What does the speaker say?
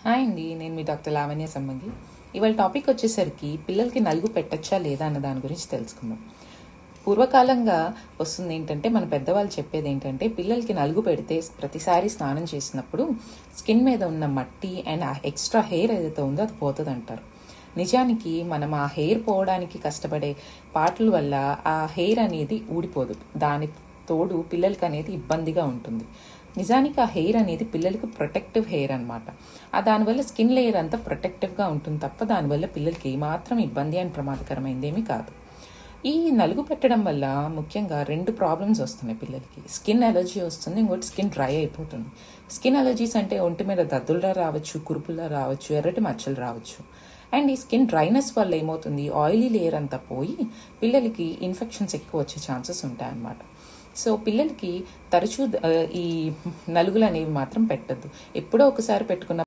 Hi అండి, నేను మీ doctor Lavanya సంబంగి. ఇవాళ టాపిక్ వచ్చేసరికి పిల్లలకి నలుగు పెట్టచ్చా లేదా అన్న దాని గురించి తెలుసుకుందాం. పూర్వకాలంగా వస్తుంది ఏంటంటే, మన పెద్దవాళ్ళు చెప్పేది ఏంటంటే, పిల్లలకి నలుగు పెడితే ప్రతిసారి స్నానం చేసినప్పుడు స్కిన్ మీద ఉన్న మట్టి అండ్ ఆ ఎక్స్ట్రా హెయిర్ ఏదైతే ఉందో అది పోతుంది అంటారు. నిజానికి మనం ఆ హెయిర్ పోవడానికి కష్టపడే పాటల వల్ల ఆ హెయిర్ అనేది ఊడిపోదు. దాని తోడు పిల్లలకి అనేది ఇబ్బందిగా ఉంటుంది. నిజానికి ఆ హెయిర్ అనేది పిల్లలకి ప్రొటెక్టివ్ హెయిర్ అనమాట. దానివల్ల స్కిన్ లేయర్ అంతా ప్రొటెక్టివ్గా ఉంటుంది తప్ప దానివల్ల పిల్లలకి ఏమాత్రం ఇబ్బంది అని ప్రమాదకరమైందేమీ కాదు. ఈ నలుగు పెట్టడం వల్ల ముఖ్యంగా 2 ప్రాబ్లమ్స్ వస్తున్నాయి పిల్లలకి. స్కిన్ ఎలర్జీ వస్తుంది, ఇంకోటి స్కిన్ డ్రై అయిపోతుంది. స్కిన్ ఎలర్జీస్ అంటే ఒంటి మీద దద్దులుగా రావచ్చు, కురుపులా రావచ్చు, ఎర్రటి మచ్చలు రావచ్చు. అండ్ ఈ స్కిన్ డ్రైనెస్ వల్ల ఏమవుతుంది, ఆయిలీ లేయర్ అంతా పోయి పిల్లలకి ఇన్ఫెక్షన్స్ ఎక్కువ వచ్చే ఛాన్సెస్ ఉంటాయన్నమాట. సో పిల్లలకి తరచూ ఈ నలుగులు అనేవి మాత్రం పెట్టద్దు. ఎప్పుడో ఒకసారి పెట్టుకున్న